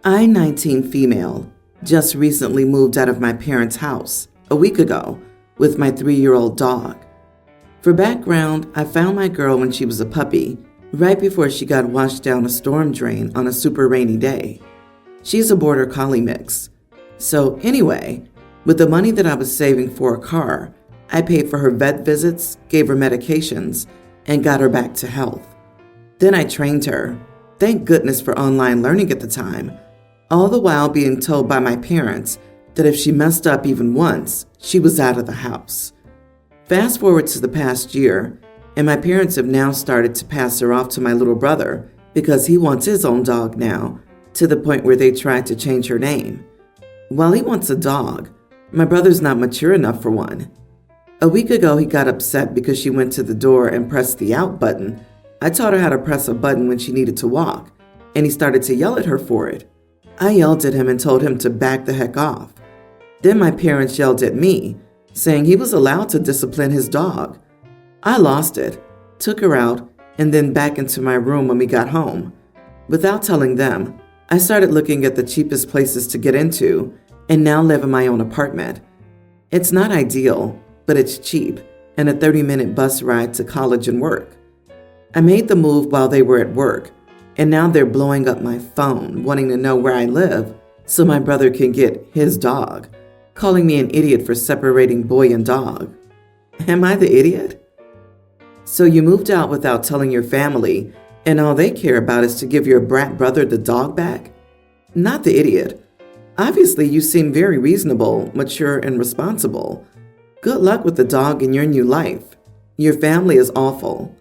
I'm 19 female, just recently moved out of my parents' house a week ago with my 3-year-old dog. For background, I found my girl when she was a puppy, right before she got washed down a storm drain on a super rainy day. She's a border collie mix. So anyway, with the money that I was saving for a car, I paid for her vet visits, gave her medications, and got her back to health. Then I trained her, thank goodness for online learning at the time, all the while being told by my parents that if she messed up even once, she was out of the house. Fast forward to the past year, and my parents have now started to pass her off to my little brother because he wants his own dog now, to the point where they tried to change her name. While he wants a dog, my brother's not mature enough for one. A week ago, he got upset because she went to the door and pressed the out button. I taught her how to press a button when she needed to walk, and he started to yell at her for it. I yelled at him and told him to back the heck off. Then my parents yelled at me, saying he was allowed to discipline his dog. I lost it, took her out, and then back into my room when we got home. Without telling them, I started looking at the cheapest places to get into and now live in my own apartment. It's not ideal, but it's cheap and a 30-minute bus ride to college and work. I made the move while they were at work, and now they're blowing up my phone, wanting to know where I live so my brother can get his dog, calling me an idiot for separating boy and dog. Am I the idiot? So you moved out without telling your family, and all they care about is to give your brat brother the dog back? Not the idiot. Obviously, you seem very reasonable, mature, and responsible. Good luck with the dog in your new life. Your family is awful.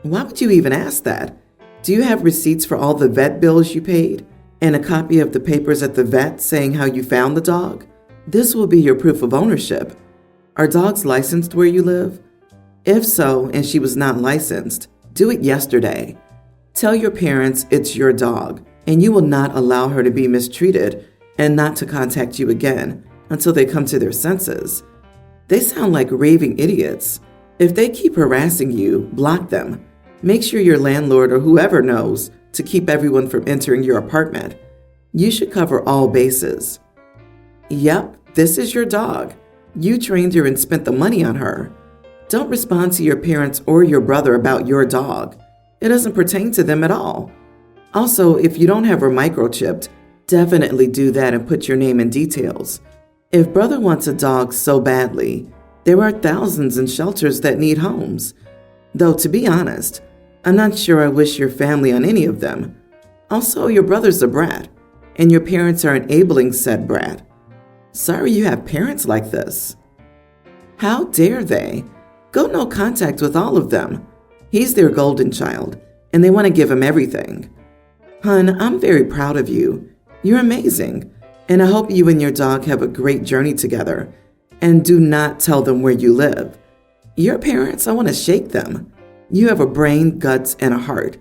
Why would you even ask that? Do you have receipts for all the vet bills you paid and a copy of the papers at the vet saying how you found the dog? This will be your proof of ownership. Are dogs licensed where you live? If so, and she was not licensed, do it yesterday. Tell your parents it's your dog, and you will not allow her to be mistreated and not to contact you again until they come to their senses. They sound like raving idiots. If they keep harassing you, block them. Make sure your landlord or whoever knows to keep everyone from entering your apartment. You should cover all bases. Yep, this is your dog. You trained her and spent the money on her. Don't respond to your parents or your brother about your dog. It doesn't pertain to them at all. Also, if you don't have her microchipped, definitely do that and put your name and details. If brother wants a dog so badly, there are thousands in shelters that need homes. Though, to be honest, I'm not sure I wish your family on any of them. Also, your brother's a brat, and your parents are enabling said brat. Sorry you have parents like this. How dare they? Go no contact with all of them. He's their golden child, and they want to give him everything. Hun, I'm very proud of you. You're amazing, and I hope you and your dog have a great journey together. And do not tell them where you live. Your parents, I want to shake them. You have a brain, guts, and a heart.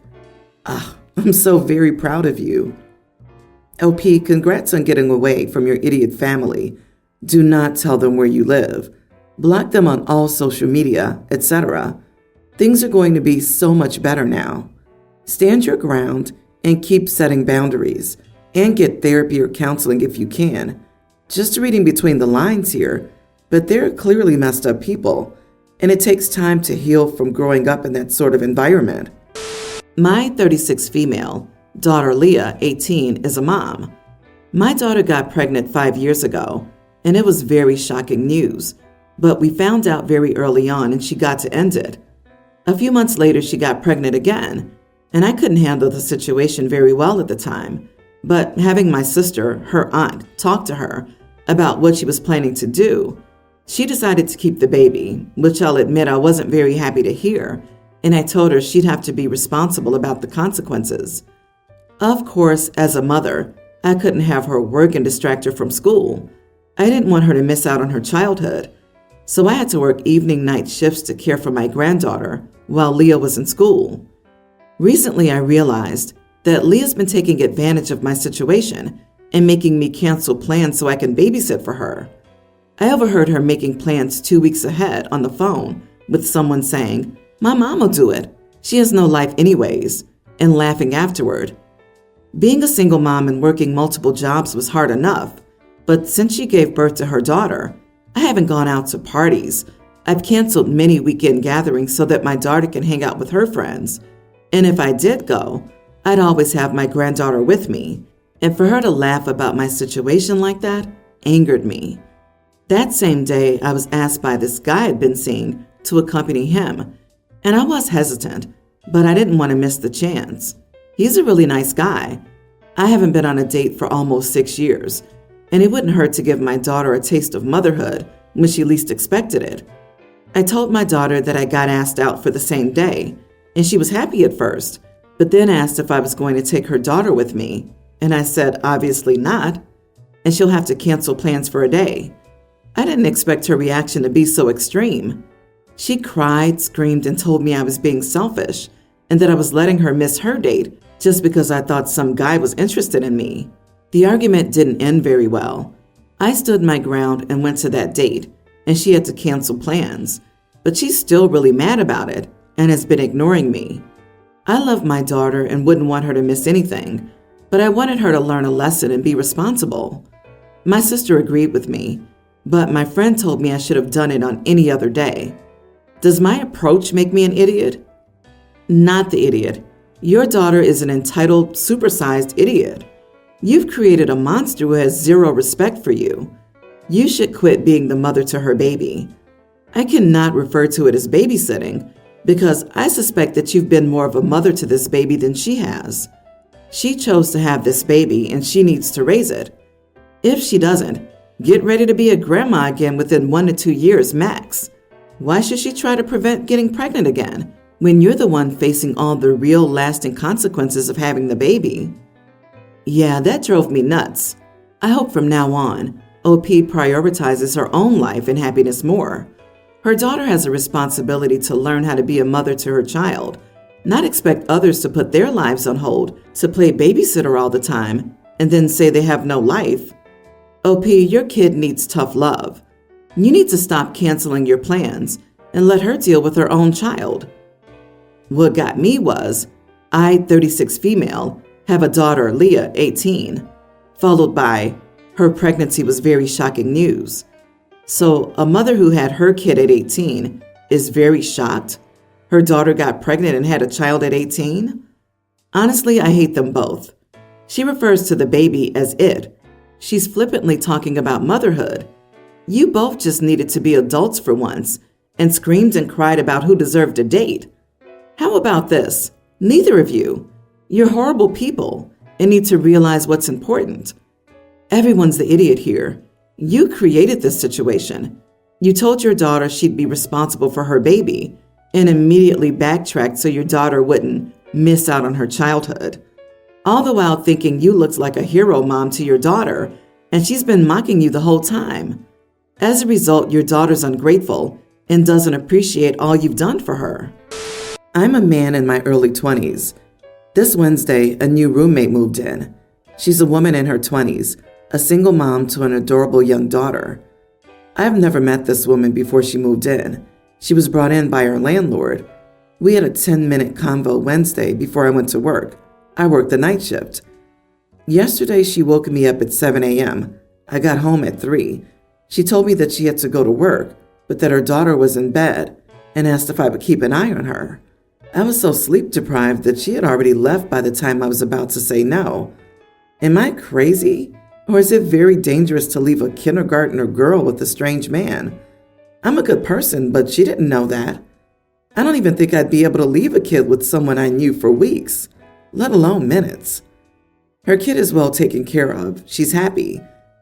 I'm so very proud of you. OP, congrats on getting away from your idiot family. Do not tell them where you live. Block them on all social media, etc. Things are going to be so much better now. Stand your ground and keep setting boundaries, and get therapy or counseling if you can. Just reading between the lines here, but they're clearly messed up people, and it takes time to heal from growing up in that sort of environment. My 36 female daughter Leah, 18, is a mom. My daughter got pregnant 5 years ago, and it was very shocking news, but we found out very early on and she got to end it. A few months later, she got pregnant again, and I couldn't handle the situation very well at the time, but having my sister, her aunt, talk to her about what she was planning to do, she decided to keep the baby, which I'll admit I wasn't very happy to hear, and I told her she'd have to be responsible about the consequences. Of course, as a mother, I couldn't have her work and distract her from school. I didn't want her to miss out on her childhood, so I had to work evening-night shifts to care for my granddaughter while Leah was in school. Recently, I realized that Leah's been taking advantage of my situation and making me cancel plans so I can babysit for her. I overheard her making plans 2 weeks ahead on the phone with someone saying, "My mom will do it. She has no life anyways," and laughing afterward. Being a single mom and working multiple jobs was hard enough, but since she gave birth to her daughter, I haven't gone out to parties. I've canceled many weekend gatherings so that my daughter can hang out with her friends. And if I did go, I'd always have my granddaughter with me. And for her to laugh about my situation like that angered me. That same day, I was asked by this guy I'd been seeing to accompany him. And I was hesitant, but I didn't want to miss the chance. He's a really nice guy. I haven't been on a date for almost 6 years, and it wouldn't hurt to give my daughter a taste of motherhood when she least expected it. I told my daughter that I got asked out for the same day, and she was happy at first, but then asked if I was going to take her daughter with me, and I said obviously not, and she'll have to cancel plans for a day. I didn't expect her reaction to be so extreme. She cried, screamed, and told me I was being selfish, and that I was letting her miss her date just because I thought some guy was interested in me. The argument didn't end very well. I stood my ground and went to that date, and she had to cancel plans. But she's still really mad about it and has been ignoring me. I love my daughter and wouldn't want her to miss anything, but I wanted her to learn a lesson and be responsible. My sister agreed with me, but my friend told me I should have done it on any other day. Does my approach make me an idiot? Not the idiot. Your daughter is an entitled, supersized idiot. You've created a monster who has zero respect for you. You should quit being the mother to her baby. I cannot refer to it as babysitting because I suspect that you've been more of a mother to this baby than she has. She chose to have this baby and she needs to raise it. If she doesn't, get ready to be a grandma again within 1 to 2 years max. Why should she try to prevent getting pregnant again when you're the one facing all the real lasting consequences of having the baby? Yeah, that drove me nuts. I hope from now on, OP prioritizes her own life and happiness more. Her daughter has a responsibility to learn how to be a mother to her child, not expect others to put their lives on hold to play babysitter all the time and then say they have no life. OP, your kid needs tough love. You need to stop canceling your plans and let her deal with her own child. What got me was, I, 36 female, have a daughter, Leah, 18, followed by, her pregnancy was very shocking news. So a mother who had her kid at 18 is very shocked. Her daughter got pregnant and had a child at 18? Honestly, I hate them both. She refers to the baby as it. She's flippantly talking about motherhood. You both just needed to be adults for once and screamed and cried about who deserved a date. How about this? Neither of you. You're horrible people and need to realize what's important. Everyone's the idiot here. You created this situation. You told your daughter she'd be responsible for her baby and immediately backtracked so your daughter wouldn't miss out on her childhood. All the while thinking you looked like a hero mom to your daughter, and she's been mocking you the whole time. As a result, your daughter's ungrateful and doesn't appreciate all you've done for her. I'm a man in my early 20s. This Wednesday, a new roommate moved in. She's a woman in her 20s, a single mom to an adorable young daughter. I've never met this woman before she moved in. She was brought in by our landlord. We had a 10-minute convo Wednesday before I went to work. I worked the night shift. Yesterday, she woke me up at 7 a.m. I got home at 3. She told me that she had to go to work, but that her daughter was in bed, and asked if I would keep an eye on her. I was so sleep deprived that she had already left by the time I was about to say no. Am I crazy? Or is it very dangerous to leave a kindergartner girl with a strange man? I'm a good person, but she didn't know that. I don't even think I'd be able to leave a kid with someone I knew for weeks, let alone minutes. Her kid is well taken care of. She's happy.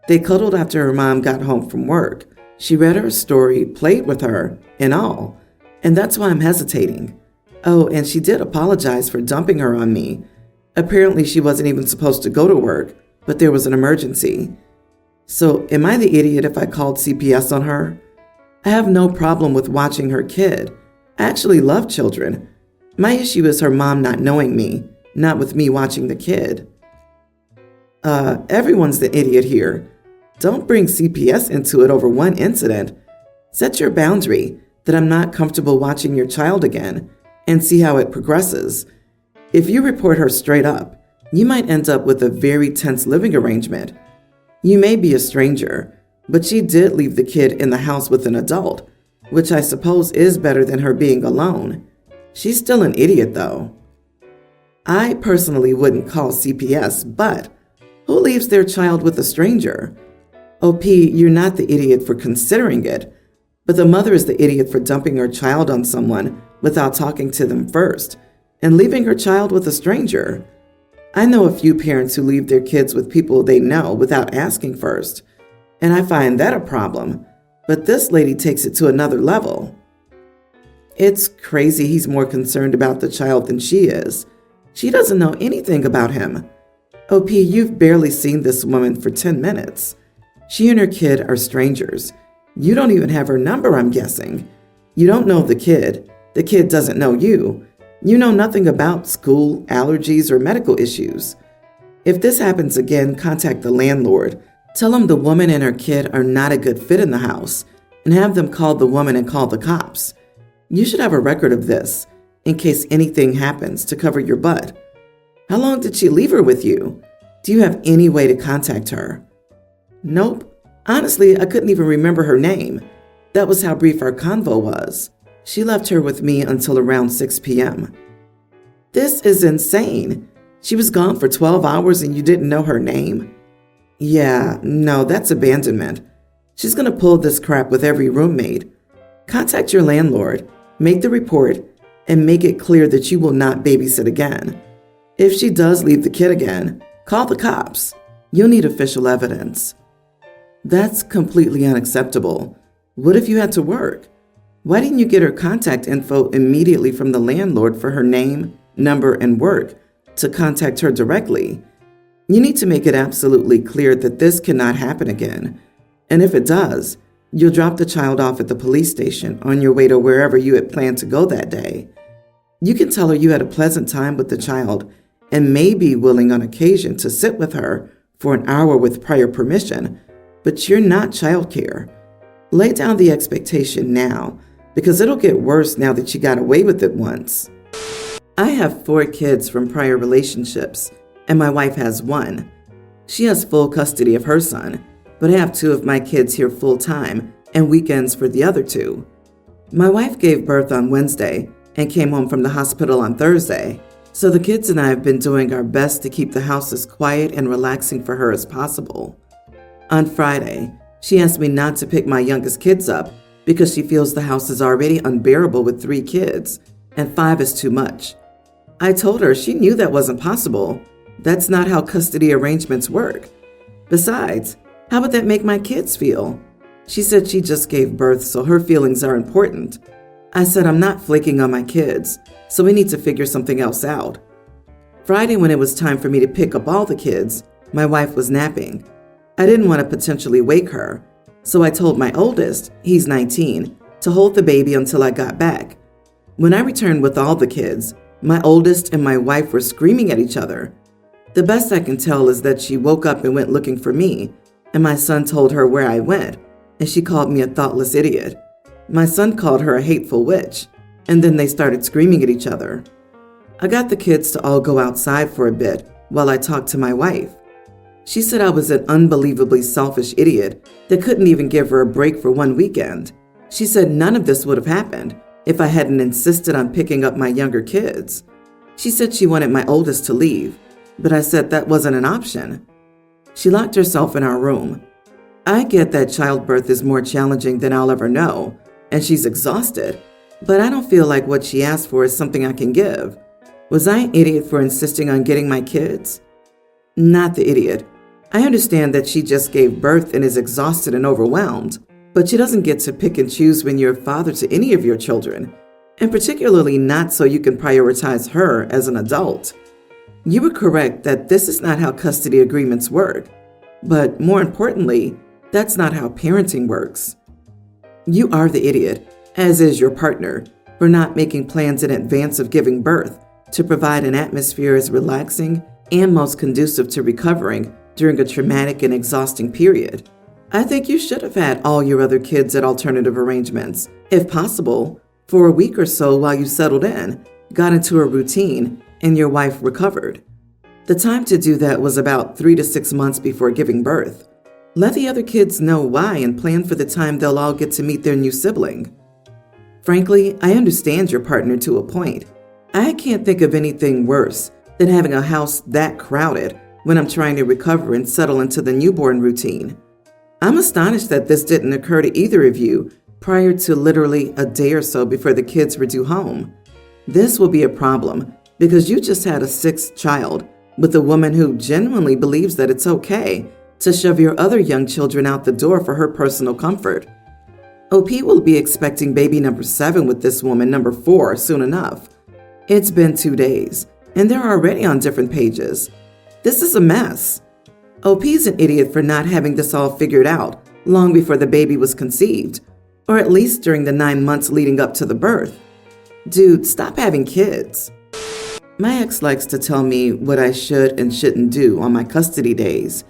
They cuddled after her mom got home from work. She read her a story, played with her, and all. And that's why I'm hesitating. Oh, and she did apologize for dumping her on me. Apparently she wasn't even supposed to go to work, but there was an emergency. So am I the idiot if I called CPS on her? I have no problem with watching her kid. I actually love children. My issue is her mom not knowing me, not with me watching the kid. Everyone's the idiot here. Don't bring CPS into it over one incident. Set your boundary that I'm not comfortable watching your child again and see how it progresses. If you report her straight up, You might end up with a very tense living arrangement. You may be a stranger, but she did leave the kid in the house with an adult, which I suppose is better than her being alone. She's still an idiot, though. I personally wouldn't call CPS, but who leaves their child with a stranger? OP, you're not the idiot for considering it, but the mother is the idiot for dumping her child on someone without talking to them first and leaving her child with a stranger. I know a few parents who leave their kids with people they know without asking first, and I find that a problem, but this lady takes it to another level. It's crazy he's more concerned about the child than she is. She doesn't know anything about him. OP, you've barely seen this woman for 10 minutes. She and her kid are strangers. You don't even have her number, I'm guessing. You don't know the kid. The kid doesn't know you. You know nothing about school, allergies, or medical issues. If this happens again, contact the landlord. Tell him the woman and her kid are not a good fit in the house, and have them call the woman and call the cops. You should have a record of this, in case anything happens, to cover your butt. How long did she leave her with you? Do you have any way to contact her? Nope. Honestly, I couldn't even remember her name. That was how brief our convo was. She left her with me until around 6 p.m. This is insane. She was gone for 12 hours and you didn't know her name? Yeah, no, that's abandonment. She's gonna pull this crap with every roommate. Contact your landlord, make the report, and make it clear that you will not babysit again. If she does leave the kid again, call the cops. You'll need official evidence. That's completely unacceptable. What if you had to work? Why didn't you get her contact info immediately from the landlord for her name, number, and work to contact her directly? You need to make it absolutely clear that this cannot happen again. And if it does, you'll drop the child off at the police station on your way to wherever you had planned to go that day. You can tell her you had a pleasant time with the child and may be willing on occasion to sit with her for an hour with prior permission, but you're not childcare. Lay down the expectation now, because it'll get worse now that you got away with it once. I have 4 kids from prior relationships, and my wife has 1. She has full custody of her son, but I have 2 of my kids here full-time and weekends for the other 2. My wife gave birth on Wednesday and came home from the hospital on Thursday, so the kids and I have been doing our best to keep the house as quiet and relaxing for her as possible. On Friday, she asked me not to pick my youngest kids up because she feels the house is already unbearable with 3 kids, and 5 is too much. I told her she knew that wasn't possible. That's not how custody arrangements work. Besides, how would that make my kids feel? She said she just gave birth, so her feelings are important. I said I'm not flaking on my kids, so we need to figure something else out. Friday, when it was time for me to pick up all the kids, my wife was napping. I didn't want to potentially wake her, so I told my oldest, he's 19, to hold the baby until I got back. When I returned with all the kids, my oldest and my wife were screaming at each other. The best I can tell is that she woke up and went looking for me, and my son told her where I went, and she called me a thoughtless idiot. My son called her a hateful witch, and then they started screaming at each other. I got the kids to all go outside for a bit while I talked to my wife. She said I was an unbelievably selfish idiot that couldn't even give her a break for one weekend. She said none of this would have happened if I hadn't insisted on picking up my younger kids. She said she wanted my oldest to leave, but I said that wasn't an option. She locked herself in our room. I get that childbirth is more challenging than I'll ever know, and she's exhausted, but I don't feel like what she asked for is something I can give. Was I an idiot for insisting on getting my kids? Not the idiot. I understand that she just gave birth and is exhausted and overwhelmed, but she doesn't get to pick and choose when you're a father to any of your children, and particularly not so you can prioritize her as an adult. You were correct that this is not how custody agreements work, but more importantly, that's not how parenting works. You are the idiot, as is your partner, for not making plans in advance of giving birth to provide an atmosphere as relaxing and most conducive to recovering during a traumatic and exhausting period. I think you should have had all your other kids at alternative arrangements, if possible, for a week or so while you settled in, got into a routine, and your wife recovered. The time to do that was about 3 to 6 months before giving birth. Let the other kids know why and plan for the time they'll all get to meet their new sibling. Frankly, I understand your partner to a point. I can't think of anything worse than having a house that crowded when I'm trying to recover and settle into the newborn routine. I'm astonished that this didn't occur to either of you prior to literally a day or so before the kids were due home. This will be a problem because you just had a sixth child with a woman who genuinely believes that it's okay to shove your other young children out the door for her personal comfort. OP will be expecting baby number 7 with this woman number 4 soon enough. It's been 2 days, and they're already on different pages. This is a mess. OP's an idiot for not having this all figured out long before the baby was conceived, or at least during the 9 months leading up to the birth. Dude, stop having kids. My ex likes to tell me what I should and shouldn't do on my custody days,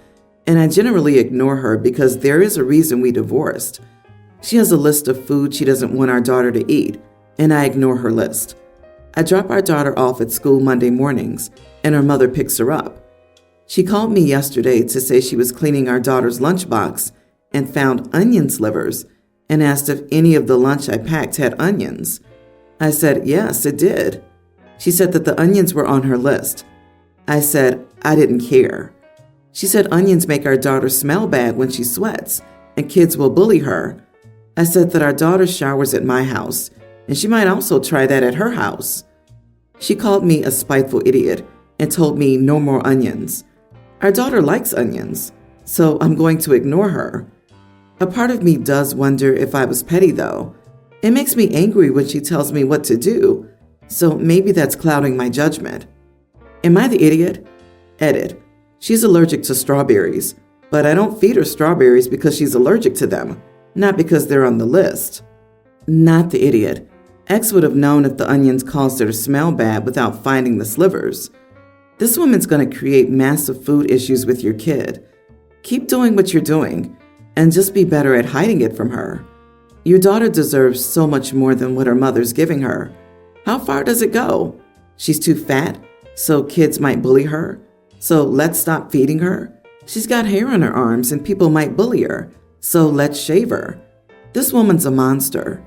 and I generally ignore her because there is a reason we divorced. She has a list of food she doesn't want our daughter to eat, and I ignore her list. I drop our daughter off at school Monday mornings, and her mother picks her up. She called me yesterday to say she was cleaning our daughter's lunchbox and found onion slivers and asked if any of the lunch I packed had onions. I said, yes, it did. She said that the onions were on her list. I said, I didn't care. She said onions make our daughter smell bad when she sweats, and kids will bully her. I said that our daughter showers at my house, and she might also try that at her house. She called me a spiteful idiot and told me no more onions. Our daughter likes onions, so I'm going to ignore her. A part of me does wonder if I was petty, though. It makes me angry when she tells me what to do, so maybe that's clouding my judgment. Am I the idiot? Edit. She's allergic to strawberries, but I don't feed her strawberries because she's allergic to them, not because they're on the list. Not the idiot. X would have known if the onions caused her to smell bad without finding the slivers. This woman's going to create massive food issues with your kid. Keep doing what you're doing, and just be better at hiding it from her. Your daughter deserves so much more than what her mother's giving her. How far does it go? She's too fat, so kids might bully her. So let's stop feeding her. She's got hair on her arms and people might bully her, so let's shave her. This woman's a monster.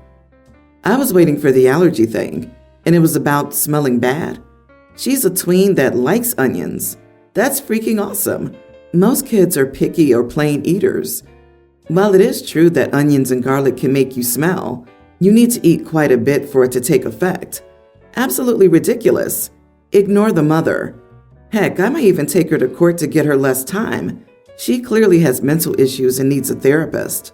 I was waiting for the allergy thing, and it was about smelling bad. She's a tween that likes onions. That's freaking awesome. Most kids are picky or plain eaters. While it is true that onions and garlic can make you smell, you need to eat quite a bit for it to take effect. Absolutely ridiculous. Ignore the mother. Heck, I might even take her to court to get her less time. She clearly has mental issues and needs a therapist.